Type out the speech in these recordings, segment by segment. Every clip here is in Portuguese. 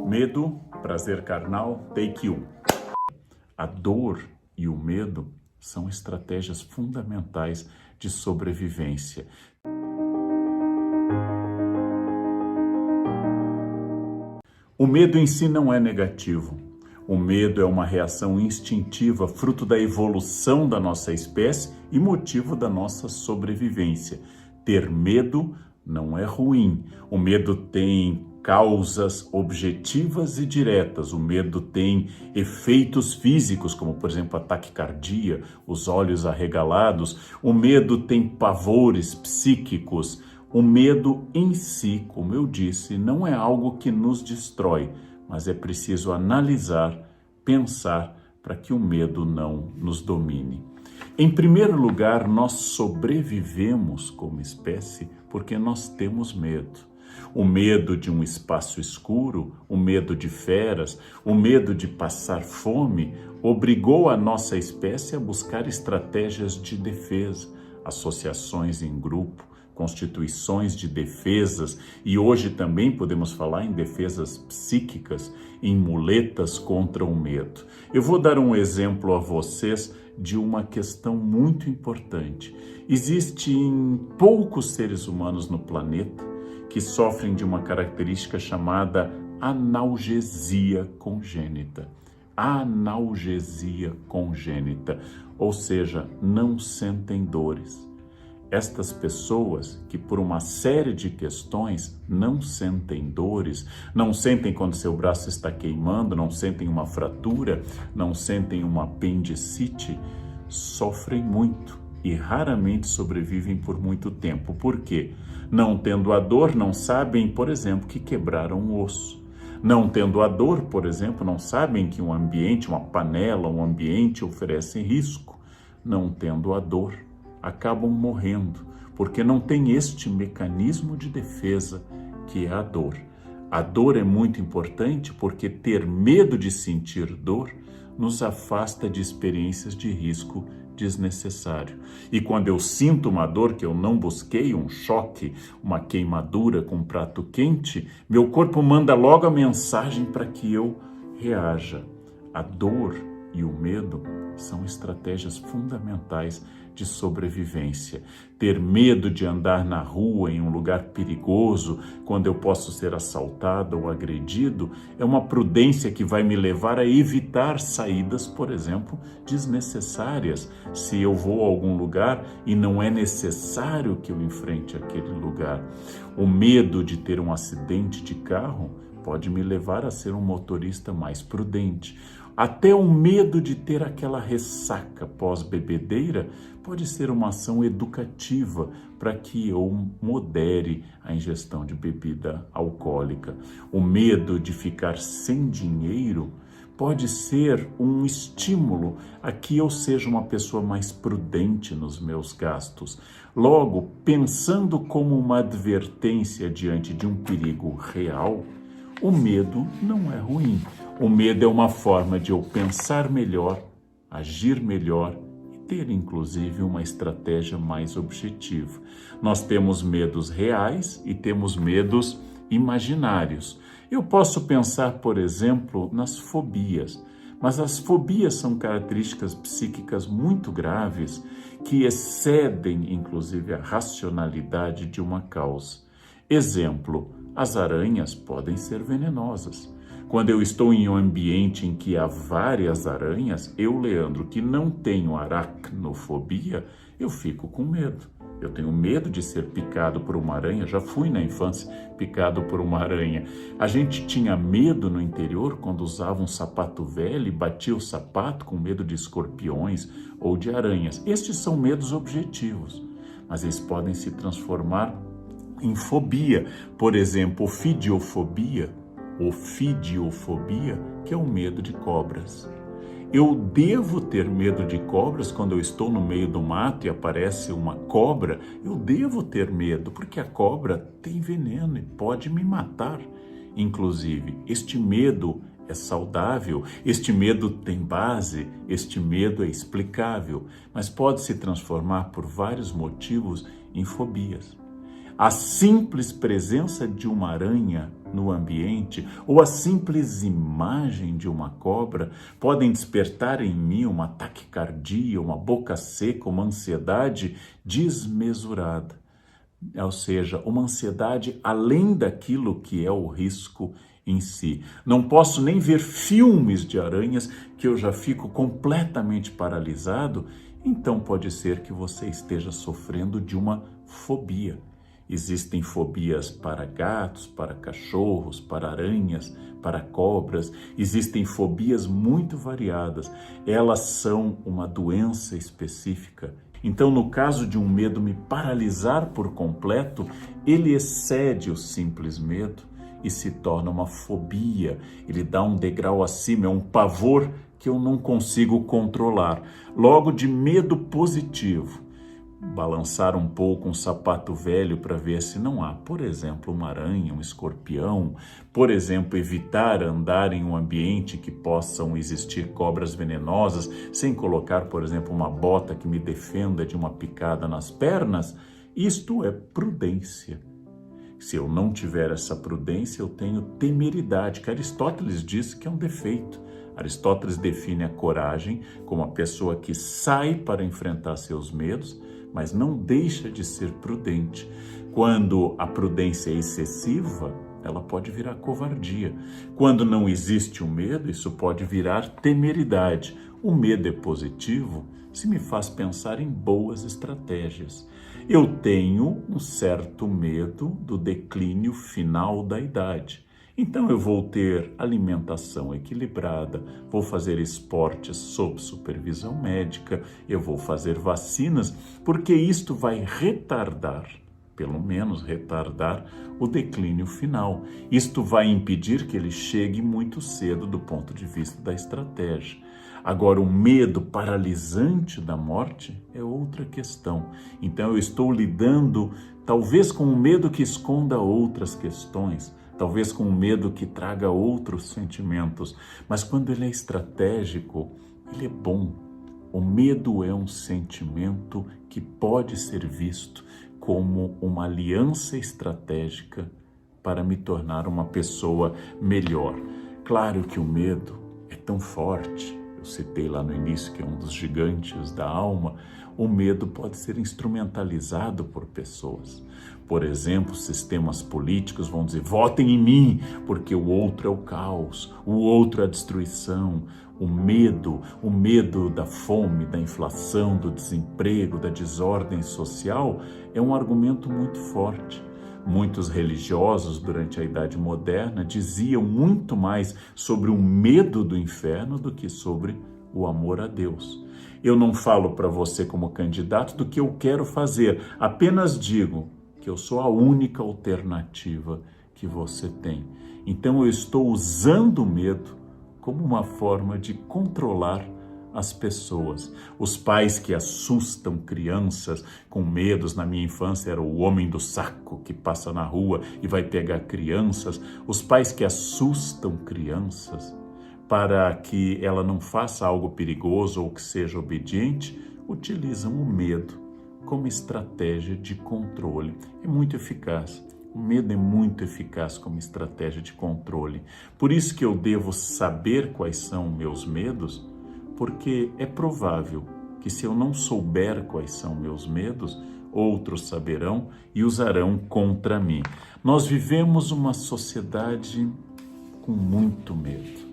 Medo, prazer carnal, take 1. A dor e o medo são estratégias fundamentais de sobrevivência. O medo em si não é negativo. O medo é uma reação instintiva, fruto da evolução da nossa espécie e motivo da nossa sobrevivência. Ter medo não é ruim. O medo tem causas objetivas e diretas. O medo tem efeitos físicos, como, por exemplo, a taquicardia, os olhos arregalados. O medo tem pavores psíquicos. O medo em si, como eu disse, não é algo que nos destrói, mas é preciso analisar, pensar, para que o medo não nos domine. Em primeiro lugar, nós sobrevivemos como espécie porque nós temos medo. O medo de um espaço escuro, o medo de feras, o medo de passar fome, obrigou a nossa espécie a buscar estratégias de defesa, associações em grupo, constituições de defesas, e hoje também podemos falar em defesas psíquicas, em muletas contra o medo. Eu vou dar um exemplo a vocês de uma questão muito importante. Existem poucos seres humanos no planeta que sofrem de uma característica chamada analgesia congênita. Analgesia congênita, ou seja, não sentem dores. Estas pessoas que por uma série de questões não sentem dores, não sentem quando seu braço está queimando, não sentem uma fratura, não sentem uma apendicite, sofrem muito e raramente sobrevivem por muito tempo. Por quê? Não tendo a dor, não sabem, por exemplo, que quebraram um osso. Não tendo a dor, por exemplo, não sabem que um ambiente, uma panela, um ambiente oferece risco. Não tendo a dor, acabam morrendo, porque não tem este mecanismo de defesa que é a dor. A dor é muito importante porque ter medo de sentir dor nos afasta de experiências de risco desnecessário. E quando eu sinto uma dor que eu não busquei, um choque, uma queimadura com um prato quente, meu corpo manda logo a mensagem para que eu reaja. A dor e o medo são estratégias fundamentais de sobrevivência. Ter medo de andar na rua em um lugar perigoso, quando eu posso ser assaltado ou agredido, é uma prudência que vai me levar a evitar saídas, por exemplo, desnecessárias. Se eu vou a algum lugar e não é necessário que eu enfrente aquele lugar. O medo de ter um acidente de carro pode me levar a ser um motorista mais prudente. Até o medo de ter aquela ressaca pós-bebedeira pode ser uma ação educativa para que eu modere a ingestão de bebida alcoólica. O medo de ficar sem dinheiro pode ser um estímulo a que eu seja uma pessoa mais prudente nos meus gastos. Logo, pensando como uma advertência diante de um perigo real, o medo não é ruim. O medo é uma forma de eu pensar melhor, agir melhor e ter, inclusive, uma estratégia mais objetiva. Nós temos medos reais e temos medos imaginários. Eu posso pensar, por exemplo, nas fobias, mas as fobias são características psíquicas muito graves que excedem, inclusive, a racionalidade de uma causa. Exemplo, as aranhas podem ser venenosas. Quando eu estou em um ambiente em que há várias aranhas, eu, Leandro, que não tenho aracnofobia, eu fico com medo. Eu tenho medo de ser picado por uma aranha, já fui na infância picado por uma aranha. A gente tinha medo no interior quando usava um sapato velho e batia o sapato com medo de escorpiões ou de aranhas. Estes são medos objetivos, mas eles podem se transformar em fobia. Por exemplo, ofidiofobia, que é o medo de cobras. Eu devo ter medo de cobras quando eu estou no meio do mato e aparece uma cobra? Eu devo ter medo, porque a cobra tem veneno e pode me matar. Inclusive, este medo é saudável, este medo tem base, este medo é explicável, mas pode se transformar por vários motivos em fobias. A simples presença de uma aranha no ambiente ou a simples imagem de uma cobra podem despertar em mim uma taquicardia, uma boca seca, uma ansiedade desmesurada. Ou seja, uma ansiedade além daquilo que é o risco em si. Não posso nem ver filmes de aranhas que eu já fico completamente paralisado. Então pode ser que você esteja sofrendo de uma fobia. Existem fobias para gatos, para cachorros, para aranhas, para cobras. Existem fobias muito variadas. Elas são uma doença específica. Então, no caso de um medo me paralisar por completo, ele excede o simples medo e se torna uma fobia. Ele dá um degrau acima, é um pavor que eu não consigo controlar. Logo, de medo positivo, balançar um pouco um sapato velho para ver se não há, por exemplo, uma aranha, um escorpião, por exemplo, evitar andar em um ambiente que possam existir cobras venenosas, sem colocar, por exemplo, uma bota que me defenda de uma picada nas pernas. Isto é prudência. Se eu não tiver essa prudência, eu tenho temeridade, que Aristóteles disse que é um defeito. Aristóteles define a coragem como a pessoa que sai para enfrentar seus medos, mas não deixa de ser prudente. Quando a prudência é excessiva, ela pode virar covardia. Quando não existe o medo, isso pode virar temeridade. O medo é positivo se me faz pensar em boas estratégias. Eu tenho um certo medo do declínio final da idade. Então eu vou ter alimentação equilibrada, vou fazer esportes sob supervisão médica, eu vou fazer vacinas, porque isto vai retardar, pelo menos retardar, o declínio final. Isto vai impedir que ele chegue muito cedo do ponto de vista da estratégia. Agora, o medo paralisante da morte é outra questão. Então eu estou lidando talvez com um medo que esconda outras questões, talvez com um medo que traga outros sentimentos, mas quando ele é estratégico, ele é bom. O medo é um sentimento que pode ser visto como uma aliança estratégica para me tornar uma pessoa melhor. Claro que o medo é tão forte, eu citei lá no início que é um dos gigantes da alma. O medo pode ser instrumentalizado por pessoas. Por exemplo, sistemas políticos vão dizer: votem em mim, porque o outro é o caos, o outro é a destruição. O medo da fome, da inflação, do desemprego, da desordem social é um argumento muito forte. Muitos religiosos durante a Idade Moderna diziam muito mais sobre o medo do inferno do que sobre o amor a Deus. Eu não falo para você como candidato do que eu quero fazer, apenas digo que eu sou a única alternativa que você tem. Então eu estou usando o medo como uma forma de controlar as pessoas. Os pais que assustam crianças com medos, na minha infância era o homem do saco que passa na rua e vai pegar crianças. Os pais que assustam crianças para que ela não faça algo perigoso ou que seja obediente, utilizam o medo como estratégia de controle. É muito eficaz. O medo é muito eficaz como estratégia de controle. Por isso que eu devo saber quais são meus medos, porque é provável que se eu não souber quais são meus medos, outros saberão e usarão contra mim. Nós vivemos uma sociedade com muito medo.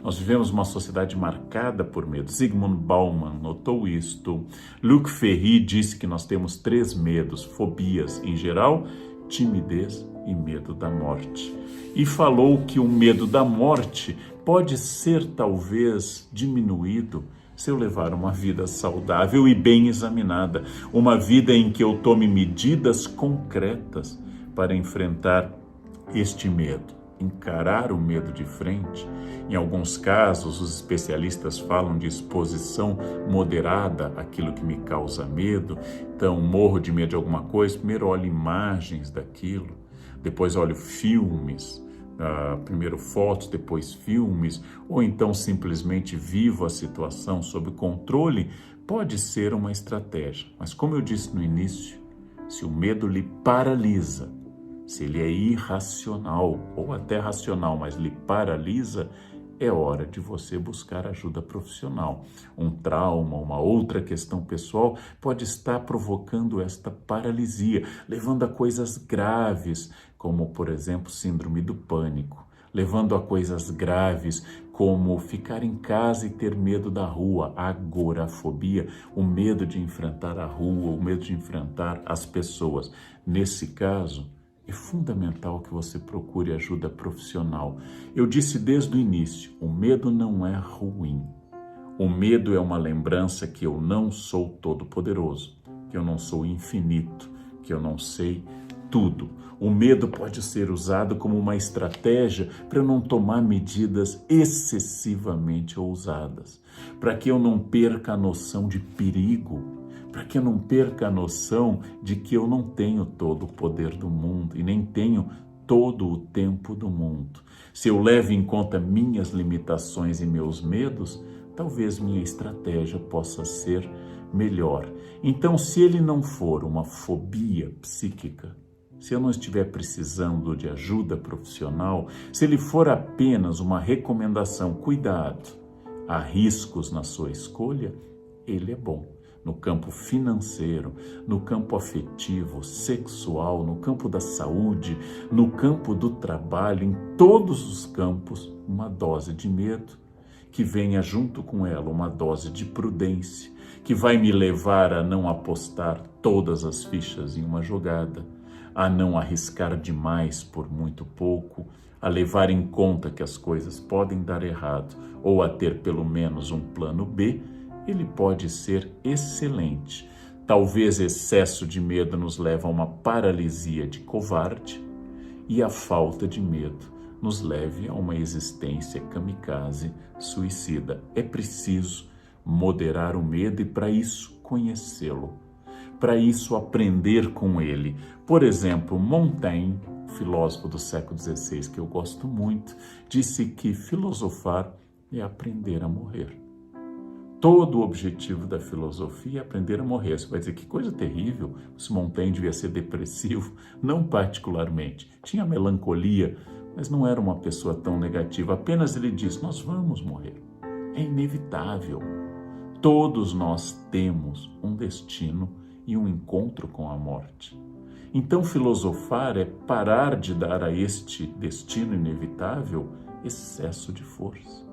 Nós vivemos uma sociedade marcada por medo. Zygmunt Bauman notou isto. Luc Ferry disse que nós temos 3 medos, fobias em geral, timidez e medo da morte. E falou que o medo da morte pode ser talvez diminuído se eu levar uma vida saudável e bem examinada, uma vida em que eu tome medidas concretas para enfrentar este medo, encarar o medo de frente. Em alguns casos, os especialistas falam de exposição moderada àquilo que me causa medo. Então, morro de medo de alguma coisa, primeiro olho imagens daquilo, depois olho filmes, primeiro fotos, depois filmes, ou então simplesmente vivo a situação sob controle. Pode ser uma estratégia, mas como eu disse no início, se o medo lhe paralisa, Se ele é irracional ou até racional, mas lhe paralisa, é hora de você buscar ajuda profissional. Um trauma, uma outra questão pessoal pode estar provocando esta paralisia, levando a coisas graves, como, por exemplo, síndrome do pânico, levando a coisas graves como ficar em casa e ter medo da rua, agorafobia, o medo de enfrentar a rua, o medo de enfrentar as pessoas. Nesse caso, é fundamental que você procure ajuda profissional. Eu disse desde o início, o medo não é ruim. O medo é uma lembrança que eu não sou todo-poderoso, que eu não sou infinito, que eu não sei tudo. O medo pode ser usado como uma estratégia para eu não tomar medidas excessivamente ousadas, para que eu não perca a noção de perigo, para que eu não perca a noção de que eu não tenho todo o poder do mundo e nem tenho todo o tempo do mundo. Se eu levo em conta minhas limitações e meus medos, talvez minha estratégia possa ser melhor. Então, se ele não for uma fobia psíquica, se eu não estiver precisando de ajuda profissional, se ele for apenas uma recomendação, cuidado, há riscos na sua escolha, ele é bom. No campo financeiro, no campo afetivo, sexual, no campo da saúde, no campo do trabalho, em todos os campos, uma dose de medo, que venha junto com ela uma dose de prudência, que vai me levar a não apostar todas as fichas em uma jogada, a não arriscar demais por muito pouco, a levar em conta que as coisas podem dar errado ou a ter pelo menos um plano B, ele pode ser excelente. Talvez excesso de medo nos leve a uma paralisia de covarde e a falta de medo nos leve a uma existência kamikaze suicida. É preciso moderar o medo e, para isso, conhecê-lo. Para isso, aprender com ele. Por exemplo, Montaigne, filósofo do século XVI, que eu gosto muito, disse que filosofar é aprender a morrer. Todo o objetivo da filosofia é aprender a morrer. Você vai dizer, que coisa terrível, se Montaigne devia ser depressivo. Não particularmente. Tinha melancolia, mas não era uma pessoa tão negativa. Apenas ele diz, nós vamos morrer. É inevitável. Todos nós temos um destino e um encontro com a morte. Então, filosofar é parar de dar a este destino inevitável excesso de força.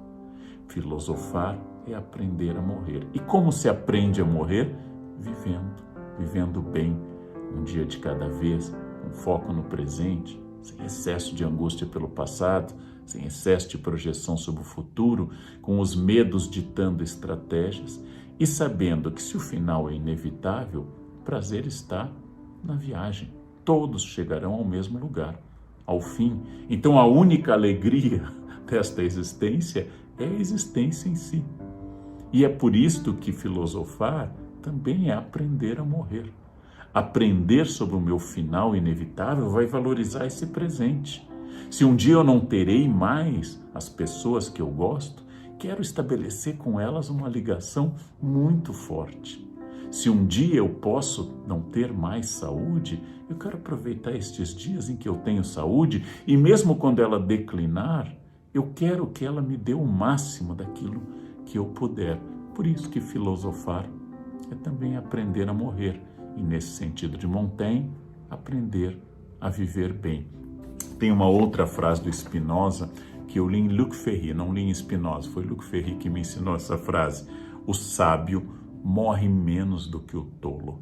Filosofar é aprender a morrer. E como se aprende a morrer? Vivendo bem, um dia de cada vez, com foco no presente, sem excesso de angústia pelo passado, sem excesso de projeção sobre o futuro, com os medos ditando estratégias e sabendo que se o final é inevitável, o prazer está na viagem. Todos chegarão ao mesmo lugar, ao fim. Então a única alegria desta existência é a existência em si. E é por isto que filosofar também é aprender a morrer. Aprender sobre o meu final inevitável vai valorizar esse presente. Se um dia eu não terei mais as pessoas que eu gosto, quero estabelecer com elas uma ligação muito forte. Se um dia eu posso não ter mais saúde, eu quero aproveitar estes dias em que eu tenho saúde e mesmo quando ela declinar, eu quero que ela me dê o máximo daquilo que eu puder. Por isso que filosofar é também aprender a morrer. E nesse sentido de Montaigne, aprender a viver bem. Tem uma outra frase do Spinoza que eu li em Luc Ferry, não li em Spinoza, foi Luc Ferry que me ensinou essa frase. O sábio morre menos do que o tolo.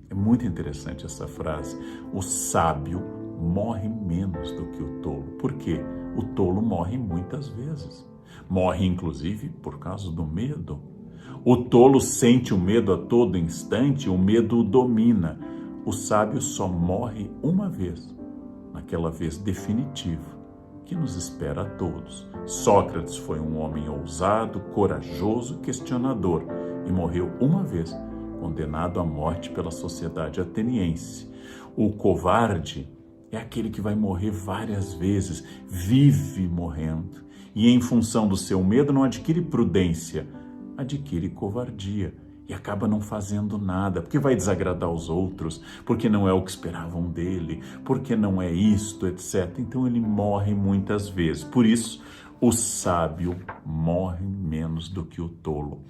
É muito interessante essa frase. O sábio morre menos do que o tolo. Por quê? O tolo morre muitas vezes. Morre, inclusive, por causa do medo. O tolo sente o medo a todo instante, o medo o domina. O sábio só morre uma vez, naquela vez definitiva, que nos espera a todos. Sócrates foi um homem ousado, corajoso, questionador, e morreu uma vez, condenado à morte pela sociedade ateniense. O covarde é aquele que vai morrer várias vezes, vive morrendo, e em função do seu medo não adquire prudência, adquire covardia. e acaba não fazendo nada, porque vai desagradar os outros, porque não é o que esperavam dele, porque não é isto, etc. Então ele morre muitas vezes. Por isso, o sábio morre menos do que o tolo.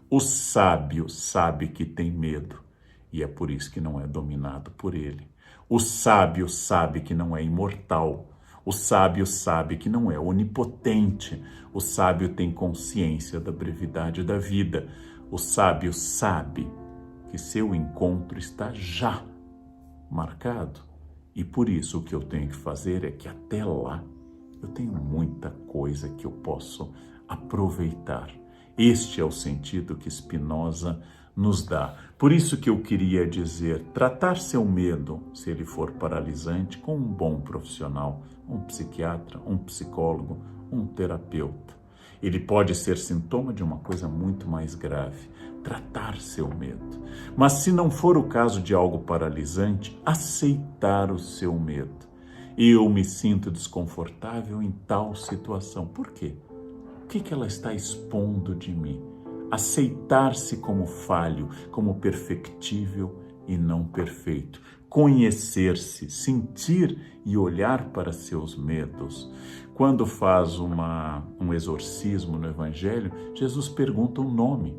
O sábio sabe que tem medo e é por isso que não é dominado por ele. O sábio sabe que não é imortal. O sábio sabe que não é onipotente. O sábio tem consciência da brevidade da vida. O sábio sabe que seu encontro está já marcado. E por isso o que eu tenho que fazer é que até lá eu tenho muita coisa que eu posso aproveitar. Este é o sentido que Spinoza nos dá. Por isso que eu queria dizer, tratar seu medo, se ele for paralisante, com um bom profissional, um psiquiatra, um psicólogo, um terapeuta. Ele pode ser sintoma de uma coisa muito mais grave, tratar seu medo. Mas se não for o caso de algo paralisante, aceitar o seu medo. Eu me sinto desconfortável em tal situação. Por quê? O que ela está expondo de mim? Aceitar-se como falho, como perfectível e não perfeito. Conhecer-se, sentir e olhar para seus medos. Quando faz um exorcismo no Evangelho, Jesus pergunta o nome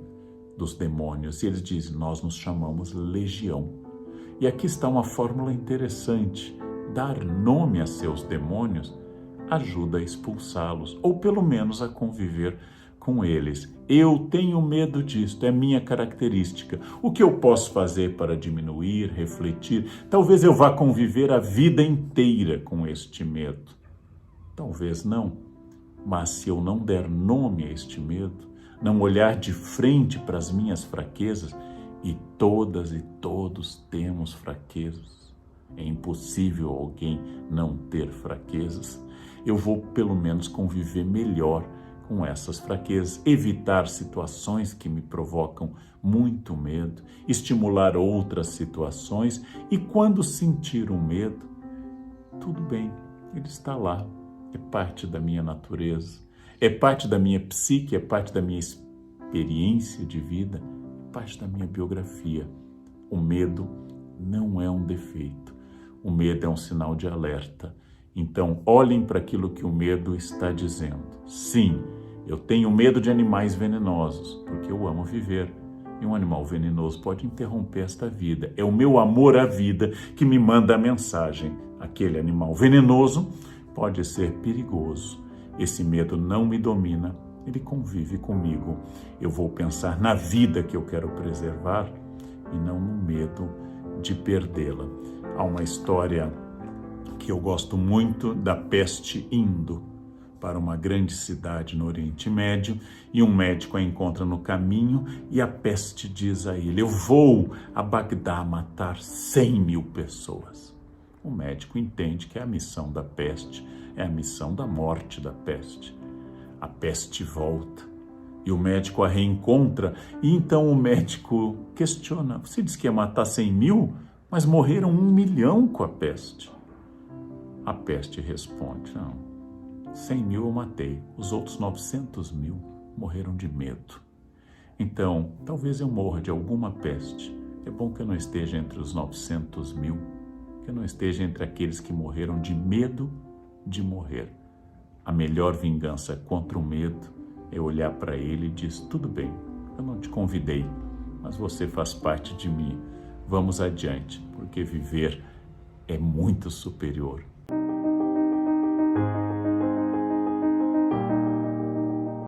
dos demônios e eles dizem, nós nos chamamos legião. E aqui está uma fórmula interessante. Dar nome a seus demônios ajuda a expulsá-los, ou pelo menos a conviver com eles. Eu tenho medo disto, é minha característica. O que eu posso fazer para diminuir, refletir? Talvez eu vá conviver a vida inteira com este medo. Talvez não. Mas se eu não der nome a este medo, não olhar de frente para as minhas fraquezas, e todas e todos temos fraquezas, é impossível alguém não ter fraquezas, eu vou pelo menos conviver melhor com essas fraquezas, evitar situações que me provocam muito medo, estimular outras situações e quando sentir o medo, tudo bem, ele está lá, é parte da minha natureza, é parte da minha psique, é parte da minha experiência de vida, é parte da minha biografia. O medo não é um defeito, o medo é um sinal de alerta. Então, olhem para aquilo que o medo está dizendo. Sim, eu tenho medo de animais venenosos, porque eu amo viver. E um animal venenoso pode interromper esta vida. É o meu amor à vida que me manda a mensagem. Aquele animal venenoso pode ser perigoso. Esse medo não me domina, ele convive comigo. Eu vou pensar na vida que eu quero preservar e não no medo de perdê-la. Há uma história que eu gosto muito da peste indo para uma grande cidade no Oriente Médio e um médico a encontra no caminho e a peste diz a ele, eu vou a Bagdá matar 100.000 pessoas. O médico entende que é a missão da peste, é a missão da morte da peste. A peste volta e o médico a reencontra e então o médico questiona, você disse que ia matar 100.000, mas morreram 1 milhão com a peste. A peste responde, não, 100.000 eu matei, os outros 900.000 morreram de medo. Então, talvez eu morra de alguma peste. É bom que eu não esteja entre os 900.000, que eu não esteja entre aqueles que morreram de medo de morrer. A melhor vingança contra o medo é olhar para ele e dizer, tudo bem, eu não te convidei, mas você faz parte de mim. Vamos adiante, porque viver é muito superior.